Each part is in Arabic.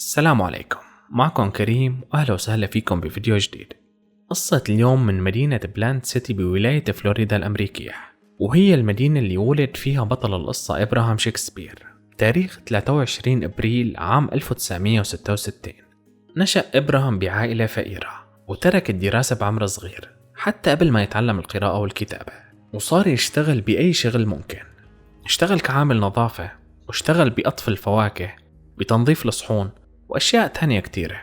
السلام عليكم، معكم كريم وأهلا وسهلا فيكم بفيديو جديد. قصة اليوم من مدينة بلانت سيتي بولاية فلوريدا الأمريكية، وهي المدينة اللي ولد فيها بطل القصة إبراهام شكسبير تاريخ 23 أبريل عام 1966. نشأ إبراهام بعائلة فقيرة وترك الدراسة بعمر صغير حتى قبل ما يتعلم القراءة والكتابة، وصار يشتغل بأي شغل ممكن. اشتغل كعامل نظافة، واشتغل بقطف الفواكه، بتنظيف الصحون، وأشياء تانية كتيرة.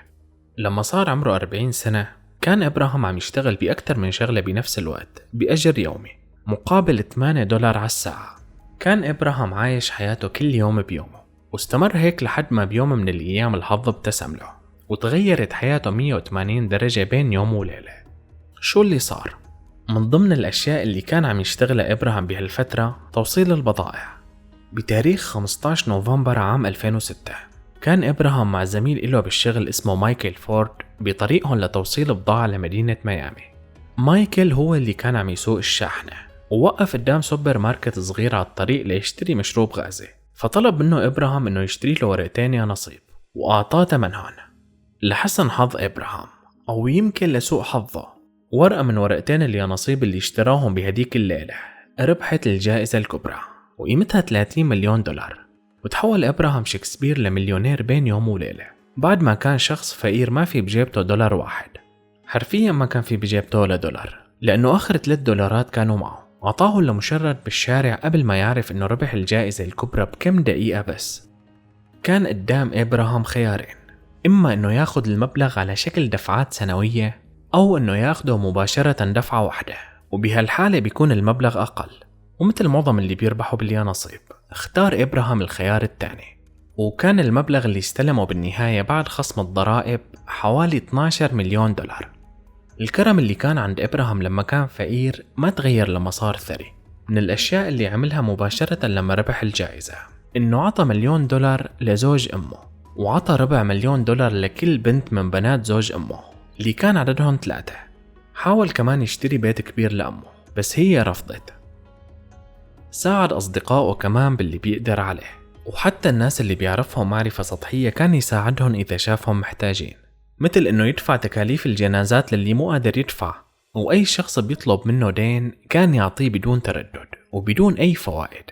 لما صار عمره 40 سنة كان إبراهام عم يشتغل بأكتر من شغلة بنفس الوقت بأجر يومي مقابل $8 على الساعة. كان إبراهام عايش حياته كل يوم بيومه، واستمر هيك لحد ما بيوم من الأيام الحظ ابتسم له وتغيرت حياته 180 درجة بين يوم وليلة. شو اللي صار؟ من ضمن الأشياء اللي كان عم يشتغلها إبراهام بهالفترة توصيل البضائع. بتاريخ 15 نوفمبر عام 2006 كان إبراهام مع زميل له بالشغل اسمه مايكل فورد بطريقهم لتوصيل بضاعة لمدينة ميامي. مايكل هو اللي كان عم يسوق الشاحنة، ووقف قدام سوبر ماركت صغير على الطريق ليشتري مشروب غازي، فطلب منه إبراهام إنه يشتري له ورقتين يا نصيب، وأعطاه ثمنهن. لحسن حظ إبراهام، أو يمكن لسوء حظه، ورقة من ورقتين اليانصيب اللي اشتراهم بهديك الليلة ربحت الجائزة الكبرى وقيمتها $30 مليون، وتحول إبراهام شكسبير لمليونير بين يوم وليلة بعد ما كان شخص فقير ما في بجيبته دولار واحد. حرفيا ما كان في بجيبته ولا دولار، لأنه آخر $3 كانوا معه، عطاه لمشرد بالشارع قبل ما يعرف إنه ربح الجائزة الكبرى بكم دقيقة بس. كان قدام إبراهام خيارين، إما إنه ياخد المبلغ على شكل دفعات سنوية، أو إنه ياخده مباشرة دفعة واحدة، وبهالحالة بيكون المبلغ أقل. ومثل معظم اللي بيربحوا باليانصيب اختار إبراهام الخيار الثاني، وكان المبلغ اللي استلمه بالنهاية بعد خصم الضرائب حوالي $12 مليون. الكرم اللي كان عند إبراهام لما كان فقير ما تغير لما صار ثري. من الأشياء اللي عملها مباشرة لما ربح الجائزة إنه عطى $1 مليون لزوج أمه، وعطى $250,000 لكل بنت من بنات زوج أمه اللي كان عددهم 3. حاول كمان يشتري بيت كبير لأمه بس هي رفضت. ساعد أصدقائه كمان باللي بيقدر عليه، وحتى الناس اللي بيعرفهم معرفة سطحية كان يساعدهم إذا شافهم محتاجين، مثل إنه يدفع تكاليف الجنازات للي مو قادر يدفع، وأي شخص بيطلب منه دين كان يعطيه بدون تردد وبدون أي فوائد.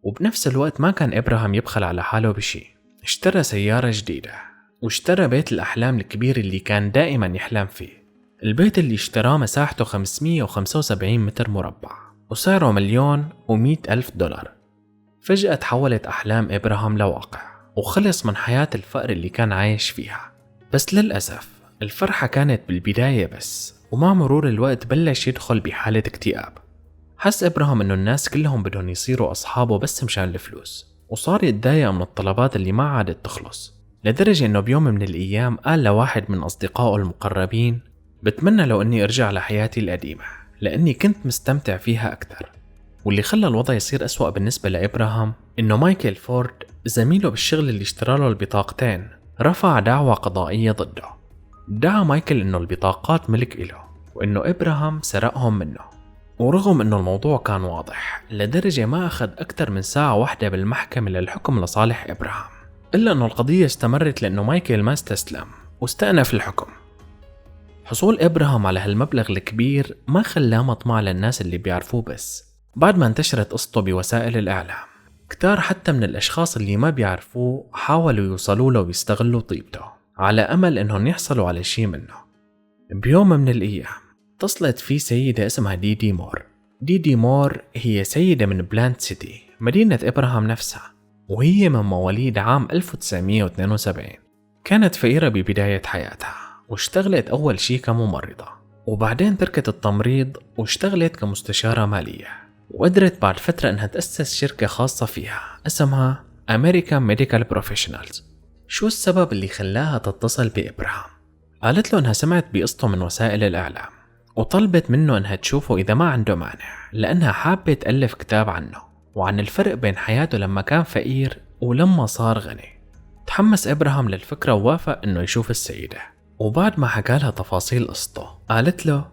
وبنفس الوقت ما كان إبراهام يبخل على حاله بشي، اشترى سيارة جديدة، واشترى بيت الأحلام الكبير اللي كان دائما يحلم فيه. البيت اللي اشتراه مساحته 575 متر مربع وسعره $1,100,000. فجأة تحولت أحلام إبراهام لواقع، وخلص من حياة الفقر اللي كان عايش فيها. بس للأسف الفرحة كانت بالبداية بس، ومع مرور الوقت بلش يدخل بحالة اكتئاب. حس إبراهام إنه الناس كلهم بدهم يصيروا أصحابه بس مشان الفلوس، وصار يتضايق من الطلبات اللي ما عادت تخلص، لدرجة إنه بيوم من الأيام قال لواحد من أصدقائه المقربين: بتمنى لو إني أرجع لحياتي القديمة لأني كنت مستمتع فيها أكثر. واللي خلى الوضع يصير أسوأ بالنسبة لإبراهام إنه مايكل فورد زميله بالشغل اللي اشترى له البطاقتين رفع دعوى قضائية ضده. دعا مايكل إنه البطاقات ملك إله، وإنه إبراهام سرقهم منه. ورغم إنه الموضوع كان واضح لدرجة ما أخذ أكثر من ساعة واحدة بالمحكمة للحكم لصالح إبراهام، إلا إنه القضية استمرت لأنه مايكل ما استسلم واستأنف الحكم. حصول إبراهام على هالمبلغ الكبير ما خلاه مطمع للناس اللي بيعرفوه بس. بعد ما انتشرت قصته بوسائل الإعلام، كتار حتى من الأشخاص اللي ما بيعرفوه حاولوا يوصلوا له ويستغلوا طيبته على أمل إنهم يحصلوا على شيء منه. بيوم من الأيام اتصلت فيه سيدة اسمها ديدي مور. ديدي مور هي سيدة من بلانت سيتي، مدينة إبراهام نفسها، وهي من مواليد عام 1972. كانت فقيرة ببداية حياتها، واشتغلت أول شي كممرضة، وبعدين تركت التمريض واشتغلت كمستشارة مالية، وقدرت بعد فترة أنها تأسس شركة خاصة فيها اسمها American Medical Professionals. شو السبب اللي خلاها تتصل بإبراهام؟ قالت له أنها سمعت بقصته من وسائل الإعلام، وطلبت منه أنها تشوفه إذا ما عنده مانع، لأنها حابة تألف كتاب عنه وعن الفرق بين حياته لما كان فقير ولما صار غني. تحمس إبراهام للفكرة ووافق أنه يشوف السيدة، وبعد ما حكالها تفاصيل قصته قالت له: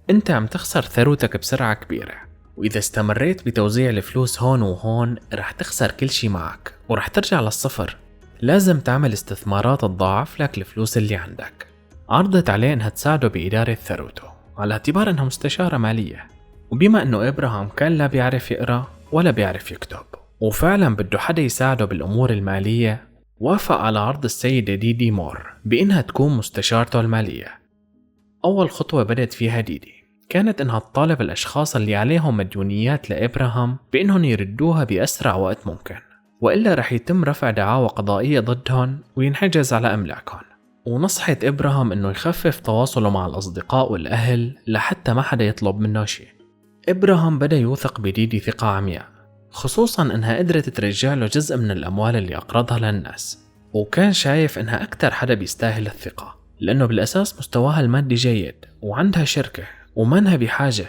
أنت عم تخسر ثروتك بسرعة كبيرة، وإذا استمريت بتوزيع الفلوس هون وهون رح تخسر كل شي معك ورح ترجع للصفر. لازم تعمل استثمارات تضاعف لك الفلوس اللي عندك. عرضت عليه إنها تساعده بإدارة ثروته على اعتبار إنها مستشارة مالية، وبما إنه إبراهام كان لا بيعرف يقرأ ولا بيعرف يكتب وفعلا بده حدا يساعده بالأمور المالية، وافق على عرض السيدة ديدي مور بإنها تكون مستشارته المالية. أول خطوة بدأت فيها ديدي كانت إنها تطالب الأشخاص اللي عليهم مديونيات لإبراهام بإنهم يردوها بأسرع وقت ممكن، وإلا رح يتم رفع دعاوى قضائية ضدهم وينحجز على أملاكهم. ونصحت إبراهام إنه يخفف تواصله مع الأصدقاء والأهل لحتى ما حدا يطلب منه شيء. إبراهام بدأ يوثق بديدي ثقة عمياء، خصوصاً إنها قدرت ترجع له جزء من الأموال اللي أقرضها للناس، وكان شايف إنها أكتر حدا بيستاهل الثقة لأنه بالأساس مستواها المادي جيد وعندها شركة ومنها بحاجة.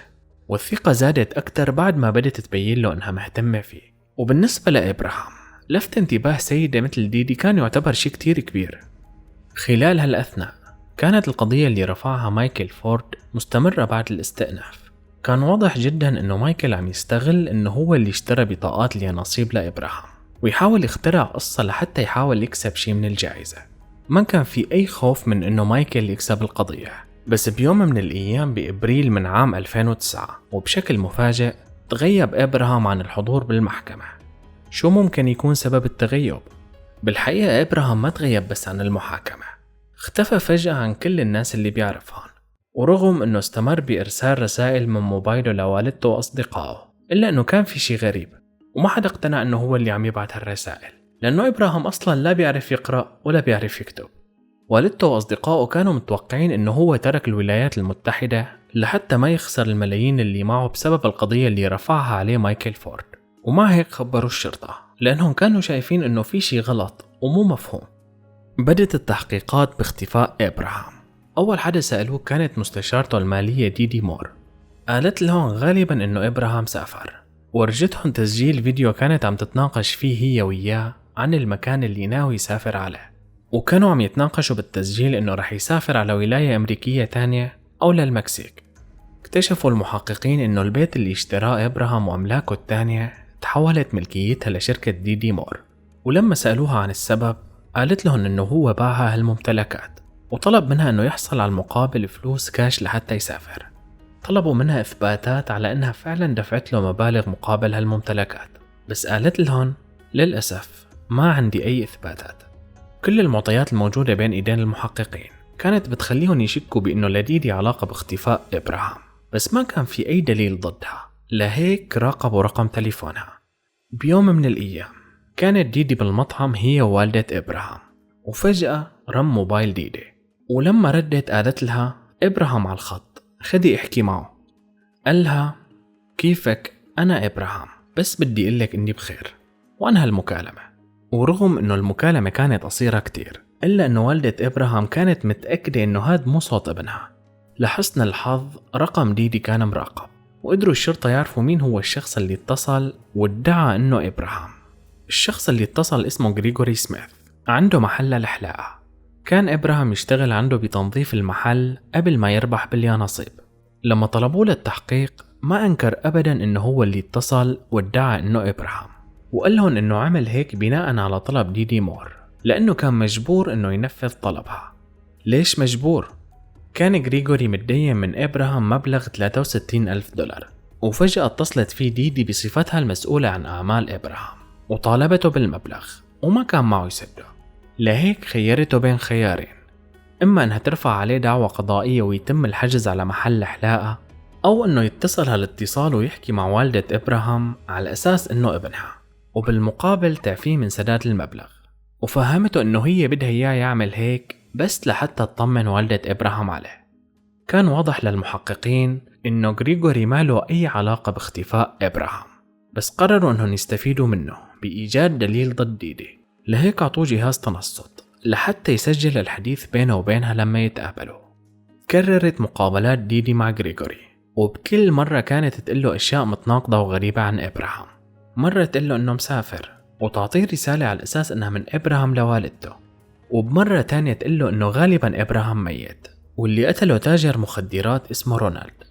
والثقة زادت أكتر بعد ما بدت تبين له إنها مهتمة فيه. وبالنسبة لإبراهام لفت انتباه سيدة مثل ديدي كان يعتبر شيء كتير كبير. خلال هالأثناء كانت القضية اللي رفعها مايكل فورد مستمرة بعد الاستئناف. كان واضح جدا إنه مايكل عم يستغل إنه هو اللي اشترى بطاقات اليانصيب لإبراهام ويحاول يخترع قصة لحتى يحاول يكسب شيء من الجائزة. ما كان في أي خوف من إنه مايكل يكسب القضية، بس بيوم من الأيام بإبريل من عام 2009 وبشكل مفاجئ تغيب إبراهام عن الحضور بالمحكمة. شو ممكن يكون سبب التغيب؟ بالحقيقة إبراهام ما تغيب بس عن المحاكمة، اختفى فجأة عن كل الناس اللي بيعرفهم، ورغم إنه استمر بإرسال رسائل من موبايله لوالدته وأصدقائه، إلا إنه كان في شي غريب وما حدا اقتنع إنه هو اللي عم يبعث هالرسائل، لأنه إبراهام أصلاً لا بيعرف يقرأ ولا بيعرف يكتب. والدته وأصدقائه كانوا متوقعين إنه هو ترك الولايات المتحدة لحتى ما يخسر الملايين اللي معه بسبب القضية اللي رفعها عليه مايكل فورد، ومع هيك خبروا الشرطة لأنهم كانوا شايفين إنه في شي غلط ومو مفهوم. بدت التحقيقات باختفاء إبراهام. أول حدا سألوه كانت مستشارته المالية ديدي مور. قالت لهم غالبا إنه إبراهام سافر، ورجتهم تسجيل فيديو كانت عم تتناقش فيه هي وياه عن المكان اللي ناوي يسافر عليه، وكانوا عم يتناقشوا بالتسجيل إنه رح يسافر على ولاية أمريكية تانية أو للمكسيك. اكتشفوا المحققين إنه البيت اللي اشتراه إبراهام وأملاكه التانية تحولت ملكيتها لشركة ديدي مور، ولما سألوها عن السبب قالت لهم إنه هو باعها هالممتلكات وطلب منها إنه يحصل على المقابل فلوس كاش لحتى يسافر. طلبوا منها إثباتات على إنها فعلا دفعت له مبالغ مقابل هالممتلكات، بس قالت لهم للأسف ما عندي أي إثباتات. كل المعطيات الموجودة بين إيدين المحققين كانت بتخليهم يشكوا بإنه لديدي علاقة باختفاء إبراهام، بس ما كان في أي دليل ضدها، لهيك راقبوا رقم تليفونها. بيوم من الأيام كانت ديدي بالمطعم هي ووالدة إبراهام، وفجأة رن موبايل ديدي، ولما ردت قالت لها إبراهام على الخط، خدي احكي معه. قالها كيفك؟ أنا إبراهام، بس بدي أقلك إني بخير. وأنهى المكالمة. ورغم إنه المكالمة كانت قصيرة كتير، إلا إنه والدة إبراهام كانت متأكدة إنه هاد مو صوت ابنها. لحسن الحظ رقم ديدي كان مراقب، وقدروا الشرطة يعرفوا مين هو الشخص اللي اتصل وادعى إنه إبراهام. الشخص اللي اتصل اسمه غريغوري سميث، عنده محل الحلاقة. كان إبراهام يشتغل عنده بتنظيف المحل قبل ما يربح باليانصيب. لما طلبوه للتحقيق ما أنكر أبدا إنه هو اللي اتصل وادعى إنه إبراهام، وقال لهم إنه عمل هيك بناء على طلب ديدي مور، لأنه كان مجبور إنه ينفذ طلبها. ليش مجبور؟ كان غريغوري متدين من إبراهام مبلغ $63,000، وفجأة اتصلت فيه ديدي بصفتها المسؤولة عن أعمال إبراهام وطالبته بالمبلغ، وما كان معه يسده. لهيك خيرته بين خيارين، إما أنها ترفع عليه دعوى قضائية ويتم الحجز على محل حلاقة، أو أنه يتصل هالاتصال ويحكي مع والدة إبراهام على أساس أنه ابنها، وبالمقابل تعفيه من سداد المبلغ. وفهمته أنه هي بدها إياه يعمل هيك بس لحتى تطمن والدة إبراهام عليه. كان واضح للمحققين أنه غريغوري ما له أي علاقة باختفاء إبراهام، بس قرروا أنهم يستفيدوا منه بإيجاد دليل ضد ديدي. لهيك عطوه جهاز تنصت لحتى يسجل الحديث بينه وبينها لما يتقابلوا. كررت مقابلات ديدي مع غريغوري، وبكل مرة كانت تقله أشياء متناقضة وغريبة عن إبراهام. مرة تقله أنه مسافر وتعطيه رسالة على أساس أنها من إبراهام لوالدته، وبمرة تانية تقله أنه غالبا إبراهام ميت واللي قتله تاجر مخدرات اسمه رونالد.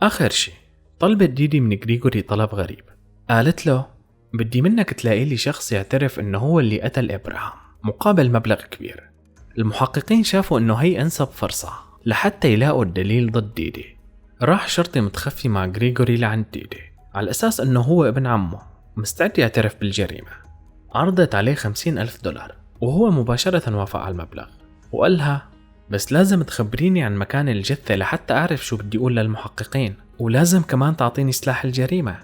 آخر شي طلبت ديدي من غريغوري طلب غريب. قالت له بدي منك تلاقي لي شخص يعترف أنه هو اللي قتل إبراهام، مقابل مبلغ كبير. المحققين شافوا إنه هي أنسب فرصة لحتى يلاقوا الدليل ضد ديدي. راح شرطي متخفي مع غريغوري لعند ديدي على أساس إنه هو ابن عمه مستعد يعترف بالجريمة. عرضت عليه $50,000 وهو مباشرة وافق على المبلغ، وقالها بس لازم تخبريني عن مكان الجثة لحتى أعرف شو بدي أقول للمحققين، ولازم كمان تعطيني سلاح الجريمة.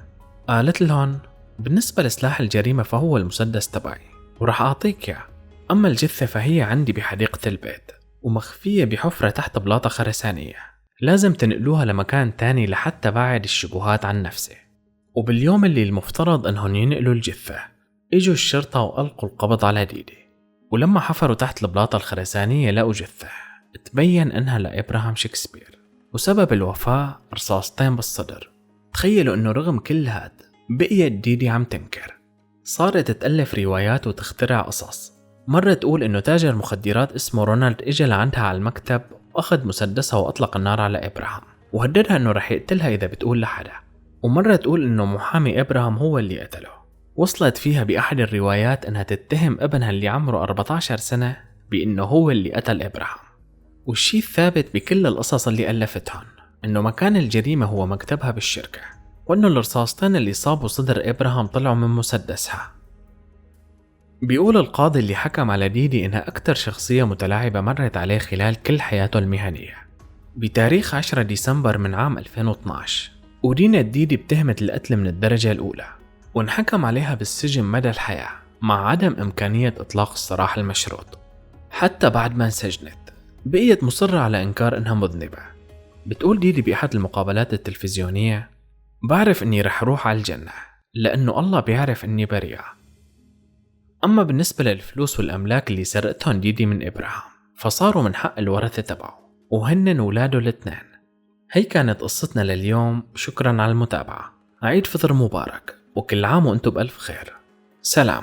قالت لهم بالنسبة لسلاح الجريمة فهو المسدس تبعي ورح أعطيك إياه، أما الجثة فهي عندي بحديقة البيت ومخفية بحفرة تحت بلاطة خرسانية، لازم تنقلوها لمكان تاني لحتى بعد الشبهات عن نفسه. وباليوم اللي المفترض أنهم ينقلوا الجثة إجوا الشرطة وألقوا القبض على ديدي، ولما حفروا تحت البلاطة الخرسانية لقوا جثة تبين أنها لإبراهام شكسبير، وسبب الوفاة رصاصتين بالصدر. تخيلوا أنه رغم كل هاد بقيت ديدي عم تنكر. صارت تألف روايات وتخترع قصص. مرة تقول أنه تاجر مخدرات اسمه رونالد إجا لعندها على المكتب وأخذ مسدسها وأطلق النار على إبراهام وهددها أنه رح يقتلها إذا بتقول لحدا. ومرة تقول أنه محامي إبراهام هو اللي قتله. وصلت فيها بأحد الروايات أنها تتهم ابنها اللي عمره 14 سنة بأنه هو اللي قتل إبراهام. والشيء الثابت بكل القصص اللي ألفتهن أنه مكان الجريمة هو مكتبها بالشركة، وأنه الرصاصتين اللي صابوا صدر إبراهام طلعوا من مسدسها. بيقول القاضي اللي حكم على ديدي إنها أكثر شخصية متلاعبة مرت عليه خلال كل حياته المهنية. بتاريخ 10 ديسمبر من عام 2012 ودينت ديدي بتهمة القتل من الدرجة الأولى، وانحكم عليها بالسجن مدى الحياة مع عدم إمكانية إطلاق السراح المشروط. حتى بعد ما انسجنت بقيت مصرة على إنكار إنها مذنبة. بتقول ديدي بأحد المقابلات التلفزيونية بعرف إني رح أروح على الجنة لأنه الله بيعرف إني بريئة. أما بالنسبة للفلوس والأملاك اللي سرقتهم ديدي من إبراهام فصاروا من حق الورثة تبعه وهن ولاده الاثنين. هي كانت قصتنا لليوم، شكرا على المتابعة. عيد فطر مبارك وكل عام وانتم بألف خير. سلام.